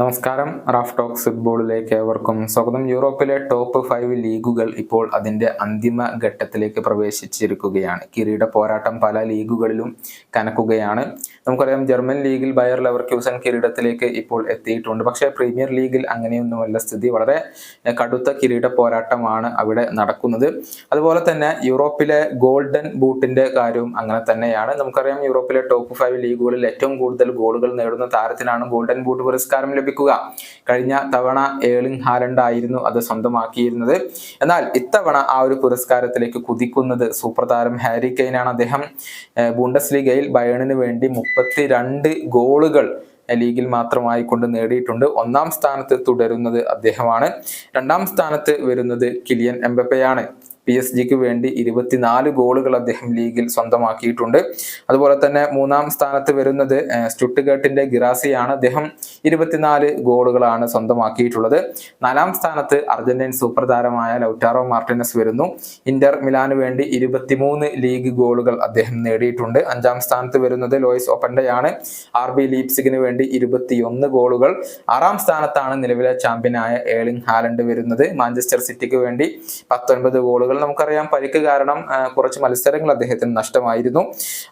നമസ്കാരം. Raf talks ഫുട്ബോളിലേക്ക് ഏവർക്കും സ്വാഗതം. യൂറോപ്പിലെ ടോപ്പ് 5 ലീഗുകൾ ഇപ്പോൾ അതിന്റെ അന്തിമ ഘട്ടത്തിലേക്ക് പ്രവേശിച്ചിരിക്കുകയാണ്. കിരീട പോരാട്ടം പല ലീഗുകളിലും കനക്കുകയാണ്. നമുക്കറിയാം, ജർമ്മൻ ലീഗിൽ ബയർ ലെവർക്യൂസൻ കിരീടത്തിലേക്ക് ഇപ്പോൾ എത്തിയിട്ടുണ്ട്. പക്ഷേ പ്രീമിയർ ലീഗിൽ അങ്ങനെയൊന്നുമല്ല സ്ഥിതി. വളരെ കടുത്ത കിരീട പോരാട്ടമാണ് അവിടെ നടക്കുന്നത്. അതുപോലെ തന്നെ യൂറോപ്പിലെ ഗോൾഡൻ ബൂട്ടിന്റെ കാര്യവും അങ്ങനെ തന്നെയാണ്. നമുക്കറിയാം, യൂറോപ്പിലെ ടോപ്പ് 5 ലീഗുകളിൽ ഏറ്റവും കൂടുതൽ ഗോളുകൾ നേടുന്ന താരത്തിനാണ് ഗോൾഡൻ ബൂട്ട് പുരസ്കാരം ലഭിക്കുക. കഴിഞ്ഞ തവണ ഏർലിംഗ് ഹാലൻഡ് ആയിരുന്നു അത് സ്വന്തമാക്കിയിരുന്നത്. എന്നാൽ ഇത്തവണ ആ ഒരു പുരസ്കാരത്തിലേക്ക് കുതിക്കുന്നത് സൂപ്പർ താരം ഹാരി കെയ്നാണ്. അദ്ദേഹം ബുണ്ടസ് ലീഗയിൽ ബയേണിന് വേണ്ടി 32 ഗോളുകൾ ലീഗിൽ മാത്രമായി കൊണ്ട് നേടിയിട്ടുണ്ട്. ഒന്നാം സ്ഥാനത്ത് തുടരുന്നത് അദ്ദേഹമാണ്. രണ്ടാം സ്ഥാനത്ത് വരുന്നത് കിലിയൻ എംബപ്പയാണ്. PSG വേണ്ടി 24 ഗോളുകൾ അദ്ദേഹം ലീഗിൽ സ്വന്തമാക്കിയിട്ടുണ്ട്. അതുപോലെ തന്നെ മൂന്നാം സ്ഥാനത്ത് വരുന്നത് സ്റ്റുട്ട്ഗർട്ടിന്റെ ഗിറാസിയാണ്. അദ്ദേഹം 24 ഗോളുകളാണ് സ്വന്തമാക്കിയിട്ടുള്ളത്. നാലാം സ്ഥാനത്ത് അർജന്റീൻ സൂപ്പർ താരമായ ലൗറ്റാറോ മാർട്ടിനസ് വരുന്നു. ഇന്റർ മിലാന് വേണ്ടി 23 ലീഗ് ഗോളുകൾ അദ്ദേഹം നേടിയിട്ടുണ്ട്. അഞ്ചാം സ്ഥാനത്ത് വരുന്നത് ലോയിസ് ഒപ്പൻഡയാണ്. RB ലീപ്സിഗിന് വേണ്ടി 21 ഗോളുകൾ. ആറാം സ്ഥാനത്താണ് നിലവിലെ ചാമ്പ്യനായ ഏർലിംഗ് ഹാലൻഡ് വരുന്നത്. മാഞ്ചസ്റ്റർ സിറ്റിക്ക് വേണ്ടി 19 ഗോളുകൾ. നമുക്കറിയാം, പരിക്ക് കാരണം കുറച്ച് മത്സരങ്ങൾ അദ്ദേഹത്തിന് നഷ്ടമായിരുന്നു.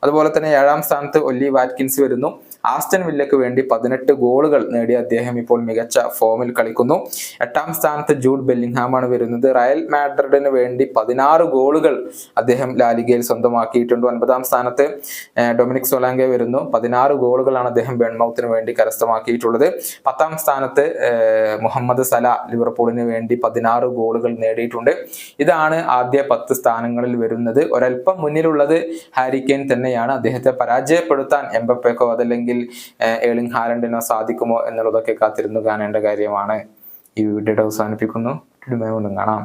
അതുപോലെ തന്നെ ഏഴാം സ്ഥാനത്ത് ഒല്ലി വാറ്റ്കിൻസ് വരുന്നു. ആസ്റ്റൺ വില്ലക്ക് വേണ്ടി 18 ഗോളുകൾ നേടിയ അദ്ദേഹം ഇപ്പോൾ മികച്ച ഫോമിൽ കളിക്കുന്നു. എട്ടാം സ്ഥാനത്ത് ജൂഡ് ബെല്ലിംഗ്ഹാമാണ് വരുന്നത്. റയൽ മാഡ്രിഡിന് വേണ്ടി 16 ഗോളുകൾ അദ്ദേഹം ലാലിഗയിൽ സ്വന്തമാക്കിയിട്ടുണ്ട്. ഒൻപതാം സ്ഥാനത്ത് ഡൊമിനിക് സൊലാങ്കെ വരുന്നു. 16 ഗോളുകളാണ് അദ്ദേഹം ബേൺമൗത്തിന് വേണ്ടി കരസ്ഥമാക്കിയിട്ടുള്ളത്. പത്താം സ്ഥാനത്ത് മുഹമ്മദ് സല ലിവർപൂളിന് വേണ്ടി 16 ഗോളുകൾ നേടിയിട്ടുണ്ട്. ഇതാണ് ആദ്യ 10 സ്ഥാനങ്ങളിൽ വരുന്നത്. ഒരൽപ്പം മുന്നിലുള്ളത് ഹാരി കെയ്ൻ തന്നെയാണ്. അദ്ദേഹത്തെ പരാജയപ്പെടുത്താൻ എംബപ്പേക്കോ അതല്ലെങ്കിൽ ഏർലിംഗ് ഹാലൻഡിനോ സാധിക്കുമോ എന്നുള്ളതൊക്കെ കാത്തിരുന്നു കാണേണ്ട കാര്യമാണ്. ഈ വീഡിയോ അവസാനിപ്പിക്കുന്നു. കാണാം.